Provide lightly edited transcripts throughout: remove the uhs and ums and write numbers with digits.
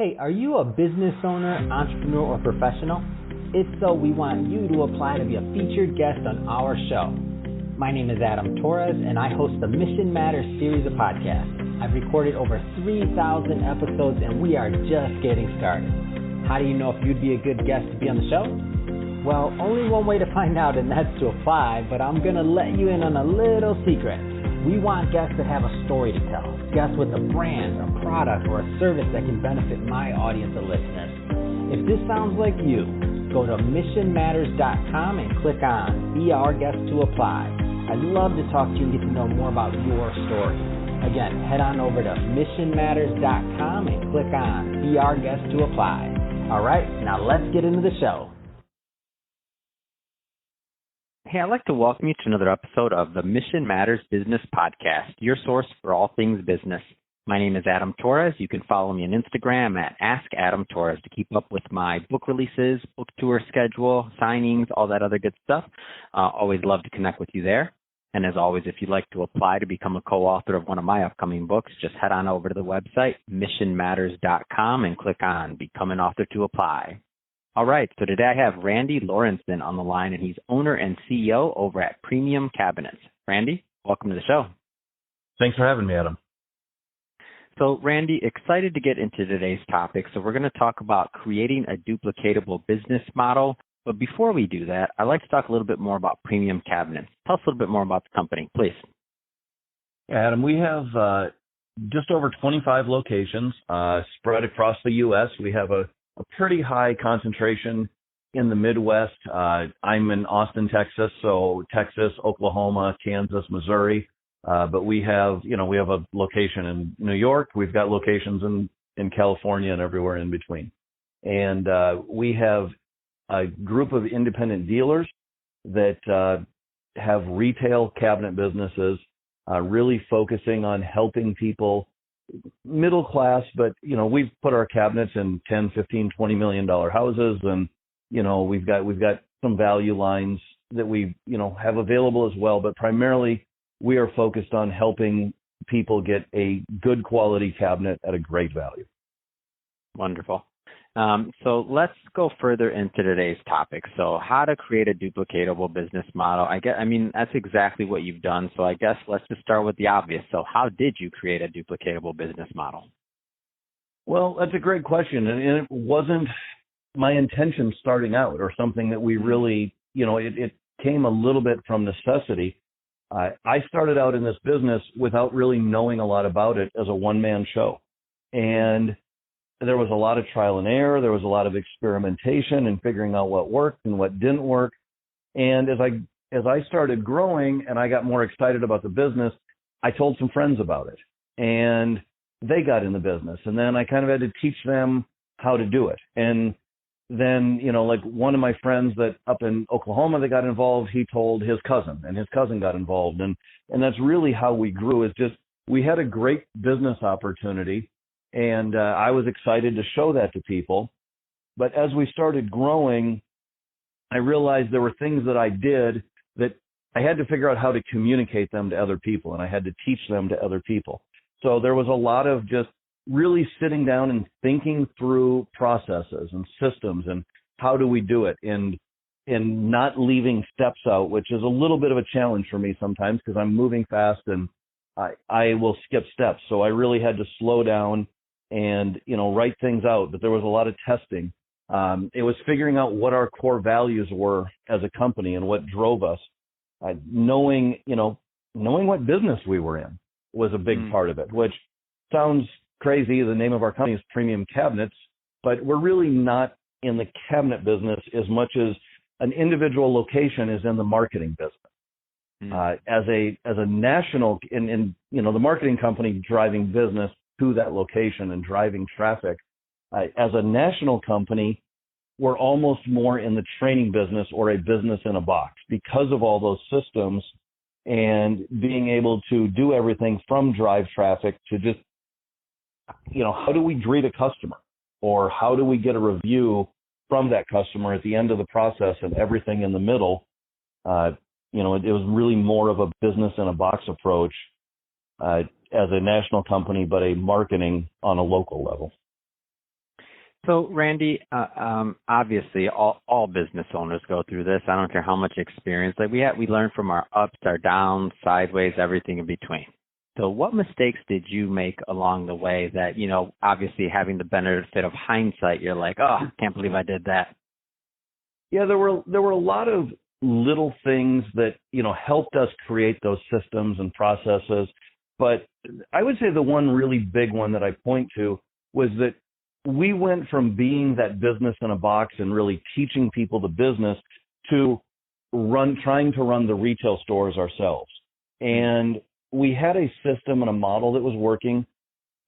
Hey, are you a business owner, entrepreneur, or professional? If so, we want you to apply to be a featured guest on our show. My name is Adam Torres, and I host the Mission Matters series of podcasts. I've recorded over 3,000 episodes, and we are just getting started. How do you know if you'd be a good guest to be on the show? Well, only one way to find out, and that's to apply, but I'm going to let you in on a little secret. We want guests that have a story to tell, guests with a brand, a product, or a service that can benefit my audience of listeners. If this sounds like you, go to missionmatters.com and click on Be Our Guest to apply. I'd love to talk to you and get to know more about your story. Again, head on over to missionmatters.com and click on Be Our Guest to apply. All right, now let's get into the show. Hey, I'd like to welcome you to another episode of the Mission Matters Business Podcast, your source for all things business. My name is Adam Torres. You can follow me on Instagram at AskAdamTorres to keep up with my book releases, book tour schedule, signings, all that other good stuff. Always love to connect with you there. And as always, if you'd like to apply to become a co-author of one of my upcoming books, just head on over to the website, missionmatters.com, and click on Become an Author to apply. All right, so today I have Randy Lorensen on the line, and he's owner and CEO over at Premium Cabinets. Randy, welcome to the show. Thanks for having me, Adam. So, Randy, excited to get into today's topic. So we're going to talk about creating a duplicatable business model. But before we do that, I'd like to talk a little bit more about Premium Cabinets. Tell us a little bit more about the company, please. Yeah, Adam, we have just over 25 locations spread across the U.S. We have a pretty high concentration in the Midwest. I'm in Austin, Texas, so Texas, Oklahoma, Kansas, Missouri. But we have a location in New York. We've got locations in California and everywhere in between. And we have a group of independent dealers that have retail cabinet businesses, really focusing on helping people middle class, but, we've put our cabinets in 10, 15, $20 million houses. And, we've got some value lines that we, have available as well. But primarily we are focused on helping people get a good quality cabinet at a great value. Wonderful. So let's go further into today's topic. So how to create a duplicatable business model. That's exactly what you've done. So I guess let's just start with the obvious. So how did you create a duplicatable business model? Well, that's a great question. And it wasn't my intention starting out or something that we really, it came a little bit from necessity. I started out in this business without really knowing a lot about it as a one-man show. And there was a lot of trial and error. There was a lot of experimentation and figuring out what worked and what didn't work. And as I started growing and I got more excited about the business, I told some friends about it and they got in the business. And then I kind of had to teach them how to do it. And then, like one of my friends that up in Oklahoma that got involved, he told his cousin and his cousin got involved. And that's really how we grew, is just we had a great business opportunity. And I was excited to show that to people. But as we started growing, I realized there were things that I did that I had to figure out how to communicate them to other people, and I had to teach them to other people. So there was a lot of just really sitting down and thinking through processes and systems and how do we do it, and not leaving steps out, which is a little bit of a challenge for me sometimes because I'm moving fast and I will skip steps. So I really had to slow down and, write things out. But there was a lot of testing. It was figuring out what our core values were as a company and what drove us. Knowing what business we were in was a big part of it, which sounds crazy. The name of our company is Premium Cabinets, but we're really not in the cabinet business as much as an individual location is in the marketing business. As a national, the marketing company driving business to that location and driving traffic. As a national company, we're almost more in the training business or a business in a box because of all those systems and being able to do everything from drive traffic to just, how do we greet a customer or how do we get a review from that customer at the end of the process and everything in the middle. It was really more of a business in a box approach as a national company, but a marketing on a local level. So, Randy, obviously, all business owners go through this. I don't care how much experience. Like we learn from our ups, our downs, sideways, everything in between. So, what mistakes did you make along the way that, obviously having the benefit of hindsight, you're like, oh, can't believe I did that. Yeah, there were a lot of little things that, helped us create those systems and processes. But I would say the one really big one that I point to was that we went from being that business in a box and really teaching people the business to trying to run the retail stores ourselves. And we had a system and a model that was working.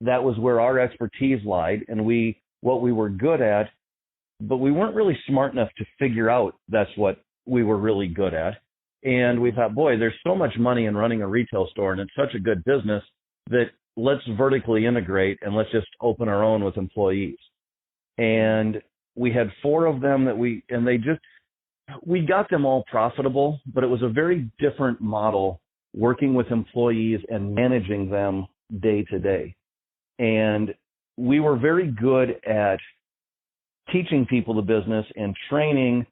That was where our expertise lied and what we were good at, but we weren't really smart enough to figure out that's what we were really good at. And we thought, boy, there's so much money in running a retail store and it's such a good business that let's vertically integrate and let's just open our own with employees. And we had 4 of them we got them all profitable, but it was a very different model working with employees and managing them day to day. And we were very good at teaching people the business and training,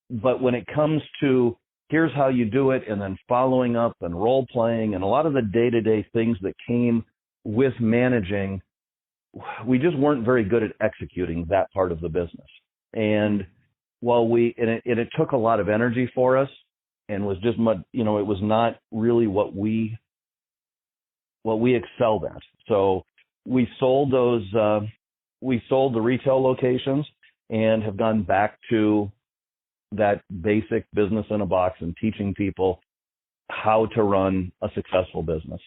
but when it comes to here's how you do it and then following up and role playing and a lot of the day-to-day things that came with managing, we just weren't very good at executing that part of the business. And while it took a lot of energy for us and was just it was not really what we excelled at. So we sold the retail locations and have gone back to that basic business in a box and teaching people how to run a successful business.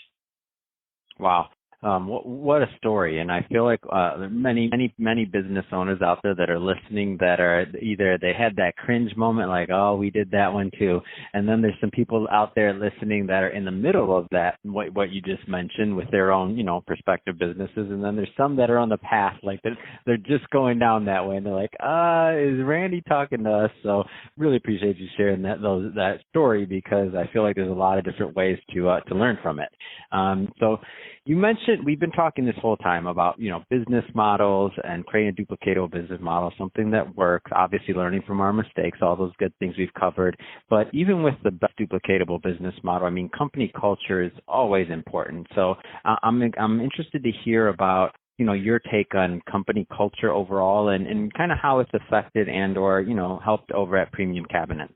Wow. What a story. And I feel like there are many business owners out there that are listening that are either they had that cringe moment like, oh, we did that one too. And then there's some people out there listening that are in the middle of that, what you just mentioned with their own, prospective businesses. And then there's some that are on the path, like they're just going down that way. And they're like, is Randy talking to us? So really appreciate you sharing that story because I feel like there's a lot of different ways to learn from it. So you mentioned we've been talking this whole time about, business models and creating a duplicatable business model, something that works, obviously learning from our mistakes, all those good things we've covered. But even with the best duplicatable business model, company culture is always important. So I'm interested to hear about, your take on company culture overall and kind of how it's affected and or, helped over at Premium Cabinet.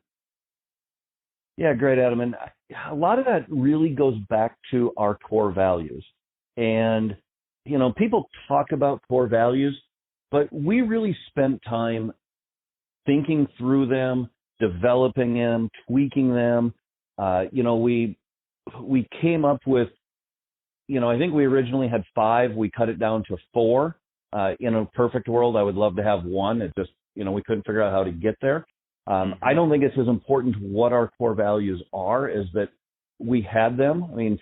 Yeah, great, Adam. And a lot of that really goes back to our core values. And, people talk about core values, but we really spent time thinking through them, developing them, tweaking them. We came up with, I think we originally had 5. We cut it down to 4. In a perfect world, I would love to have 1. It just, we couldn't figure out how to get there. I don't think it's as important what our core values are as that we had them.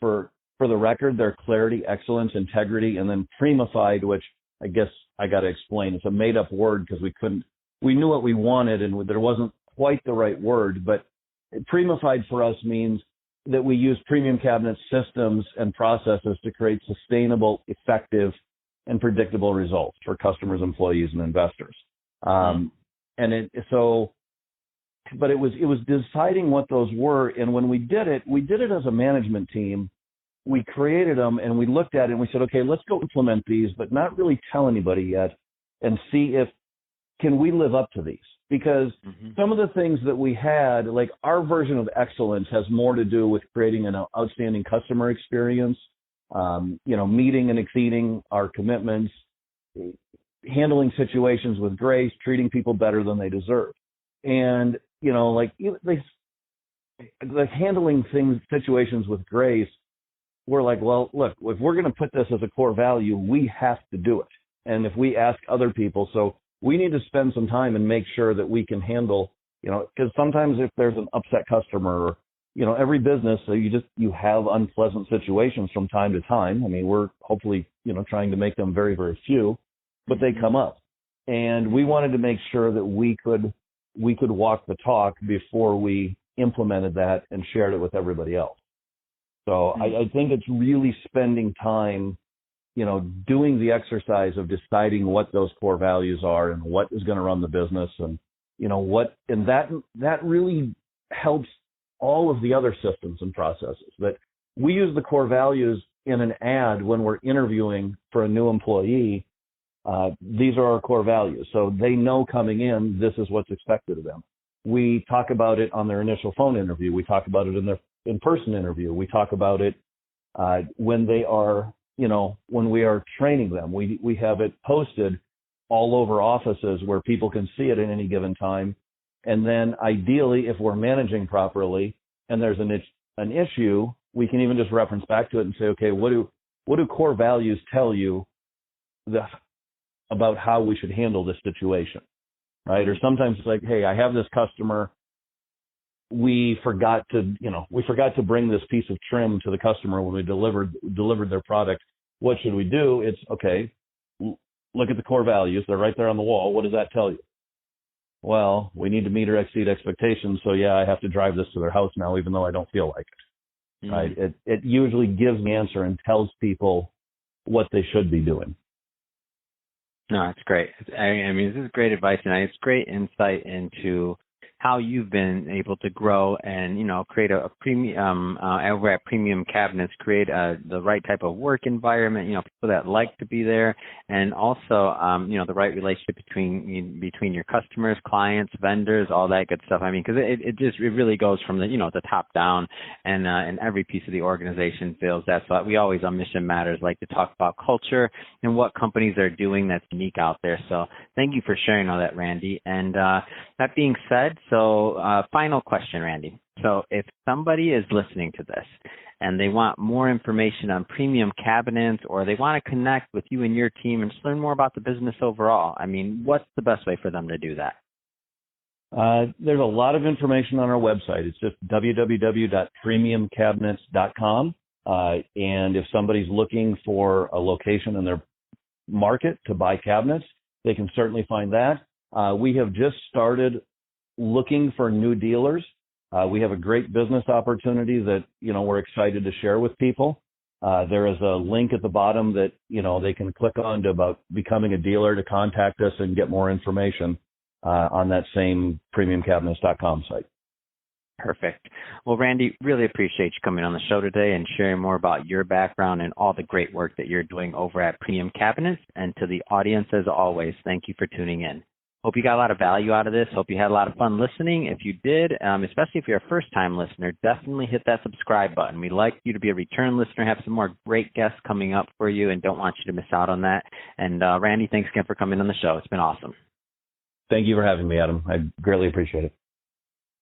For the record, they're clarity, excellence, integrity, and then primified, which I guess I got to explain. It's a made-up word because we knew what we wanted and there wasn't quite the right word, but primified for us means that we use Premium Cabinet systems and processes to create sustainable, effective, and predictable results for customers, employees, and investors. But it was deciding what those were. And when we did it as a management team. We created them and we looked at it and we said, okay, let's go implement these, but not really tell anybody yet and see can we live up to these? Because some of the things that we had, like our version of excellence has more to do with creating an outstanding customer experience, meeting and exceeding our commitments, handling situations with grace, treating people better than they deserve. And, handling situations with grace, we're like, well, look, if we're going to put this as a core value, we have to do it. And if we ask other people, so we need to spend some time and make sure that we can handle, because sometimes if there's an upset customer, or, every business, so you have unpleasant situations from time to time. We're hopefully, trying to make them very, very few, but they come up. And we wanted to make sure that we could walk the talk before we implemented that and shared it with everybody else. So I think it's really spending time doing the exercise of deciding what those core values are and what is going to run the business, and that really helps all of the other systems and processes. That we use the core values in an ad when we're interviewing for a new employee. These are our core values, so they know coming in this is what's expected of them. We talk about it on their initial phone interview. We talk about it in their in-person interview. We talk about it when they are, when we are training them. We have it posted all over offices where people can see it at any given time. And then ideally, if we're managing properly and there's an issue, we can even just reference back to it and say, okay, what do core values tell you about how we should handle this situation, right? Or sometimes it's like, hey, I have this customer. We forgot to bring this piece of trim to the customer when we delivered their product. What should we do? It's okay. Look at the core values. They're right there on the wall. What does that tell you? Well, we need to meet or exceed expectations. So yeah, I have to drive this to their house now, even though I don't feel like it. Right? It usually gives the answer and tells people what they should be doing. No, that's great. I mean, this is great advice, and it's great insight into how you've been able to grow and, create a premium, over at Premium Cabinets, create the right type of work environment, people that like to be there, and also, the right relationship between your customers, clients, vendors, all that good stuff. I mean, because it really goes from the top down, and every piece of the organization feels that. So we always on Mission Matters like to talk about culture and what companies are doing that's unique out there. So thank you for sharing all that, Randy. And that being said, so final question, Randy. So if somebody is listening to this and they want more information on Premium Cabinets, or they want to connect with you and your team and just learn more about the business overall, I mean, what's the best way for them to do that? There's a lot of information on our website. It's just www.premiumcabinets.com. And if somebody's looking for a location in their market to buy cabinets, they can certainly find that. We have just started looking for new dealers. We have a great business opportunity that, we're excited to share with people. There is a link at the bottom that, they can click on about becoming a dealer to contact us and get more information on that same premiumcabinets.com site. Perfect. Well, Randy, really appreciate you coming on the show today and sharing more about your background and all the great work that you're doing over at Premium Cabinets. And to the audience, as always, thank you for tuning in. Hope you got a lot of value out of this. Hope you had a lot of fun listening. If you did, especially if you're a first-time listener, definitely hit that subscribe button. We'd like you to be a return listener, have some more great guests coming up for you, and don't want you to miss out on that. And Randy, thanks again for coming on the show. It's been awesome. Thank you for having me, Adam. I greatly appreciate it.